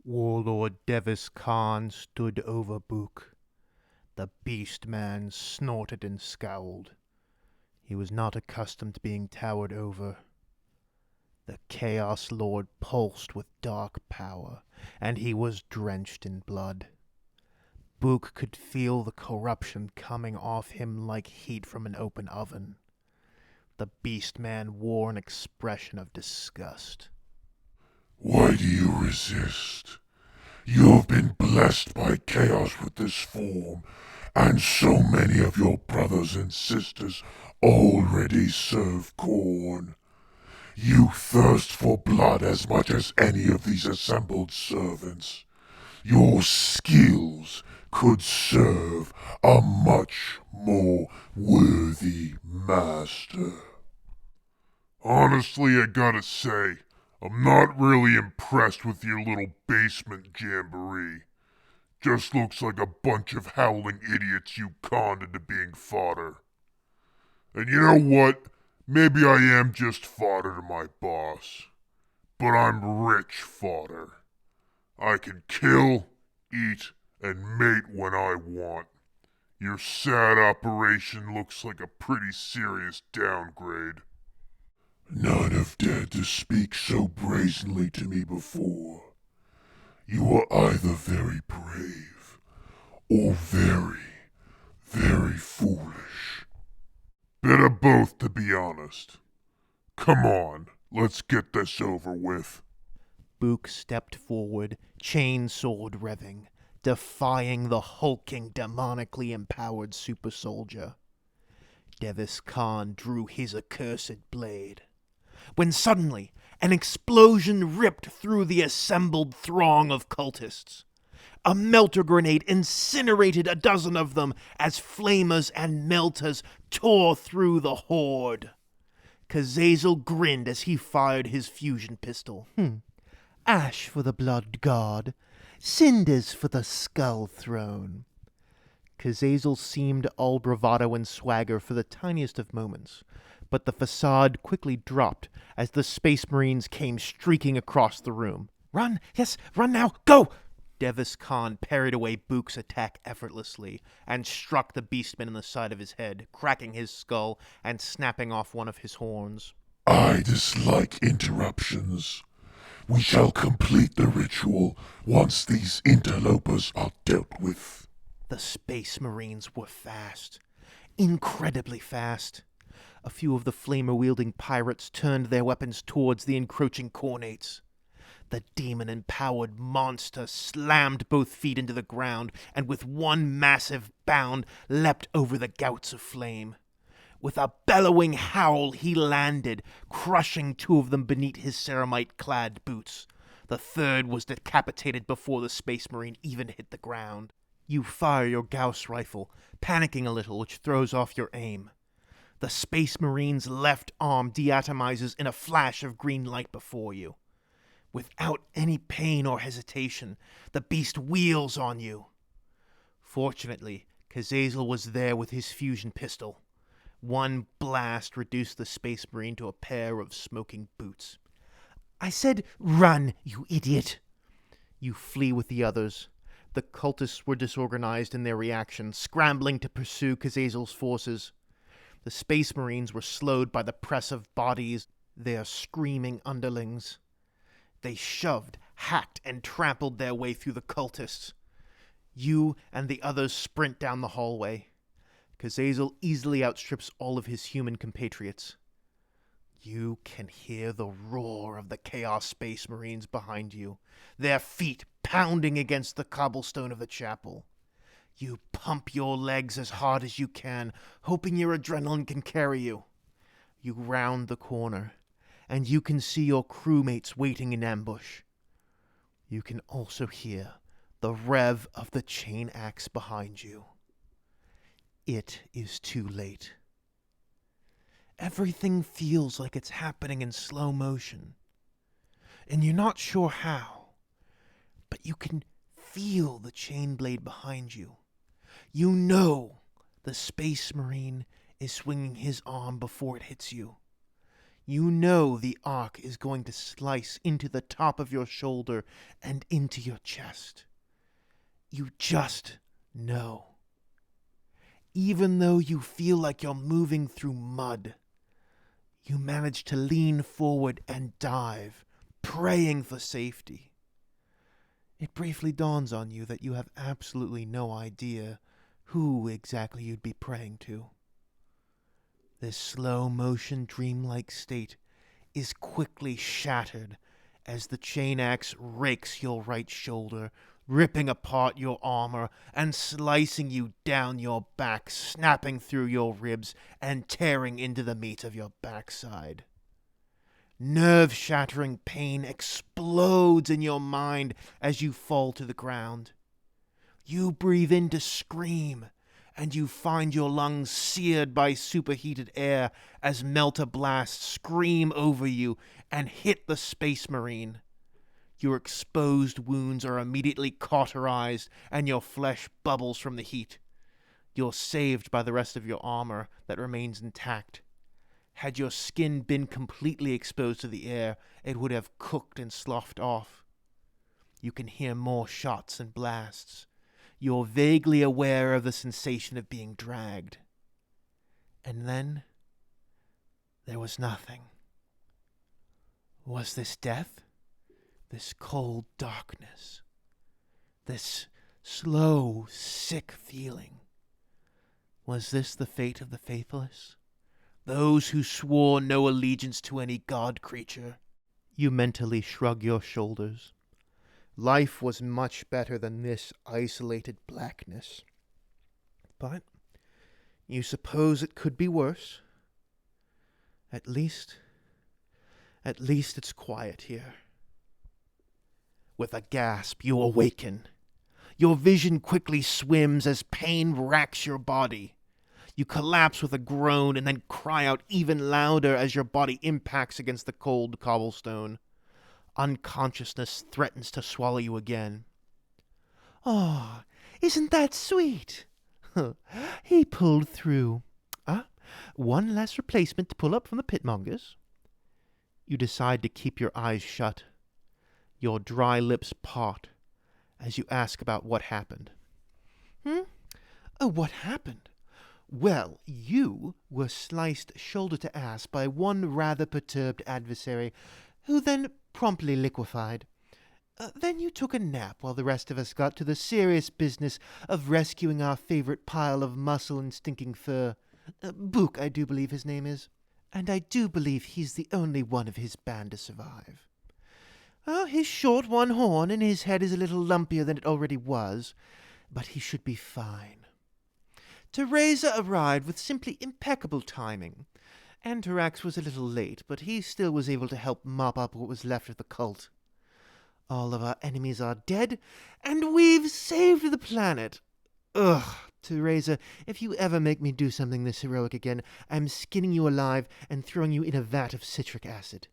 Warlord Devis Khan stood over Book. The beast man snorted and scowled. He was not accustomed to being towered over. The Chaos Lord pulsed with dark power, and he was drenched in blood. Book could feel the corruption coming off him like heat from an open oven. The beast man wore an expression of disgust. Why do you resist? You have been blessed by chaos with this form, and so many of your brothers and sisters already serve Khorne. You thirst for blood as much as any of these assembled servants. Your skills could serve a much more worthy master. Honestly, I gotta say, I'm not really impressed with your little basement jamboree. Just looks like a bunch of howling idiots you conned into being fodder. And you know what? Maybe I am just fodder to my boss. But I'm rich fodder. I can kill, eat, and mate when I want. Your sad operation looks like a pretty serious downgrade. None have dared to speak so brazenly to me before. You are either very brave or very, very foolish. Bit of both, to be honest. Come on, let's get this over with. Book stepped forward, chain sword revving, defying the hulking, demonically empowered super soldier. Devis Khan drew his accursed blade, when suddenly an explosion ripped through the assembled throng of cultists. A melter grenade incinerated a dozen of them as flamers and melters tore through the horde. Kazazel grinned as he fired his fusion pistol. Ash for the blood god, cinders for the skull throne. Kazazel seemed all bravado and swagger for the tiniest of moments, but the facade quickly dropped as the Space Marines came streaking across the room. Run! Yes, run now! Go! Devis Khan parried away Book's attack effortlessly and struck the beastman in the side of his head, cracking his skull and snapping off one of his horns. I dislike interruptions. We shall complete the ritual once these interlopers are dealt with. The Space Marines were fast. Incredibly fast. A few of the flamer-wielding pirates turned their weapons towards the encroaching Khornates. The demon-empowered monster slammed both feet into the ground and with one massive bound leapt over the gouts of flame. With a bellowing howl he landed, crushing two of them beneath his ceramite-clad boots. The third was decapitated before the Space Marine even hit the ground. You fire your Gauss rifle, panicking a little, which throws off your aim. The Space Marine's left arm deatomizes in a flash of green light before you. Without any pain or hesitation, the beast wheels on you. Fortunately, Kazazel was there with his fusion pistol. One blast reduced the Space Marine to a pair of smoking boots. I said, run, you idiot! You flee with the others. The cultists were disorganized in their reaction, scrambling to pursue Kazazel's forces. The Space Marines were slowed by the press of bodies, their screaming underlings. They shoved, hacked, and trampled their way through the cultists. You and the others sprint down the hallway. Kazazel easily outstrips all of his human compatriots. You can hear the roar of the Chaos Space Marines behind you, their feet pounding against the cobblestone of the chapel. You pump your legs as hard as you can, hoping your adrenaline can carry you. You round the corner, and you can see your crewmates waiting in ambush. You can also hear the rev of the chain axe behind you. It is too late. Everything feels like it's happening in slow motion, and you're not sure how, but you can feel the chain blade behind you. You know the Space Marine is swinging his arm before it hits you. You know the arc is going to slice into the top of your shoulder and into your chest. You just know. Even though you feel like you're moving through mud, you manage to lean forward and dive, praying for safety. It briefly dawns on you that you have absolutely no idea who exactly you'd be praying to. This slow-motion dreamlike state is quickly shattered as the chain axe rakes your right shoulder, ripping apart your armor and slicing you down your back, snapping through your ribs and tearing into the meat of your backside. Nerve-shattering pain explodes in your mind as you fall to the ground. You breathe in to scream, and you find your lungs seared by superheated air as melter blasts scream over you and hit the Space Marine. Your exposed wounds are immediately cauterized, and your flesh bubbles from the heat. You're saved by the rest of your armor that remains intact. Had your skin been completely exposed to the air, it would have cooked and sloughed off. You can hear more shots and blasts. You're vaguely aware of the sensation of being dragged. And then, there was nothing. Was this death? This cold darkness? This slow, sick feeling? Was this the fate of the faithless? Those who swore no allegiance to any god creature? You mentally shrug your shoulders. Life was much better than this isolated blackness. But you suppose it could be worse? At least it's quiet here. With a gasp, you awaken. Your vision quickly swims as pain racks your body. You collapse with a groan and then cry out even louder as your body impacts against the cold cobblestone. Unconsciousness threatens to swallow you again. "Oh, isn't that sweet?" "He pulled through. One less replacement to pull up from the pitmongers." You decide to keep your eyes shut. Your dry lips part as you ask about what happened. What happened? Well, you were sliced shoulder to ass by one rather perturbed adversary, who then promptly liquefied. Then you took a nap while the rest of us got to the serious business of rescuing our favorite pile of muscle and stinking fur. Book, I do believe his name is. And I do believe he's the only one of his band to survive. His short one horn and his head is a little lumpier than it already was, but he should be fine. Teresa arrived with simply impeccable timing. Antarax was a little late, but he still was able to help mop up what was left of the cult. All of our enemies are dead, and we've saved the planet. Ugh, Teresa, if you ever make me do something this heroic again, I'm skinning you alive and throwing you in a vat of citric acid.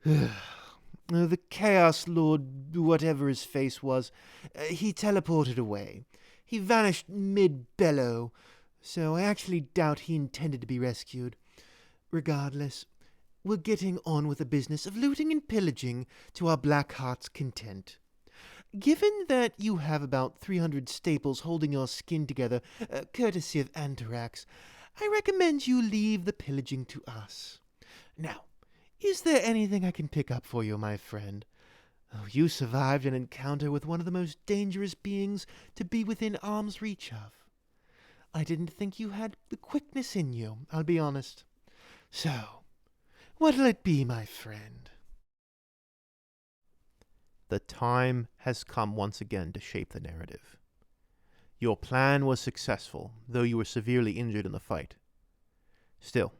The Chaos Lord, whatever his face was, he teleported away. He vanished mid-bellow, so I actually doubt he intended to be rescued. Regardless, we're getting on with the business of looting and pillaging to our black heart's content. Given that you have about 300 staples holding your skin together, courtesy of Antarax, I recommend you leave the pillaging to us. Now, is there anything I can pick up for you, my friend? You survived an encounter with one of the most dangerous beings to be within arm's reach of. I didn't think you had the quickness in you, I'll be honest. So, what'll it be, my friend? The time has come once again to shape the narrative. Your plan was successful, though you were severely injured in the fight. Still,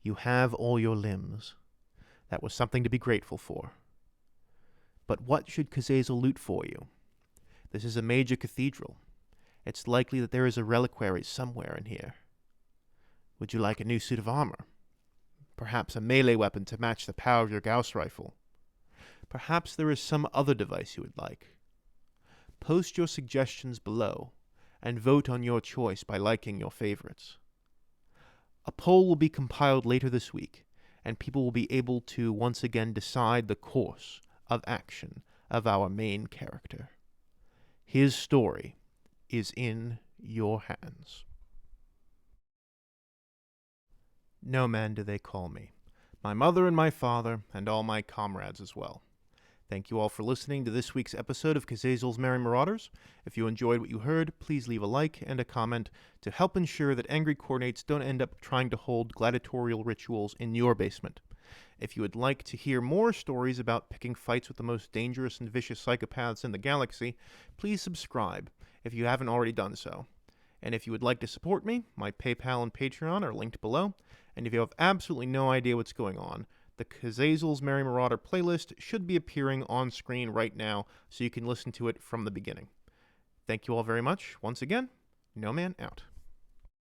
you have all your limbs. That was something to be grateful for. But what should Kazazel loot for you? This is a major cathedral. It's likely that there is a reliquary somewhere in here. Would you like a new suit of armor? Perhaps a melee weapon to match the power of your Gauss rifle? Perhaps there is some other device you would like. Post your suggestions below, and vote on your choice by liking your favorites. A poll will be compiled later this week, and people will be able to once again decide the course of action of our main character. His story is in your hands. No man do they call me. My mother and my father, and all my comrades as well. Thank you all for listening to this week's episode of Kazazel's Merry Marauders. If you enjoyed what you heard, please leave a like and a comment to help ensure that angry coordinates don't end up trying to hold gladiatorial rituals in your basement. If you would like to hear more stories about picking fights with the most dangerous and vicious psychopaths in the galaxy, please subscribe if you haven't already done so. And if you would like to support me, my PayPal and Patreon are linked below. And if you have absolutely no idea what's going on, the Kazazel's Merry Marauder playlist should be appearing on screen right now, so you can listen to it from the beginning. Thank you all very much. Once again, No Man out.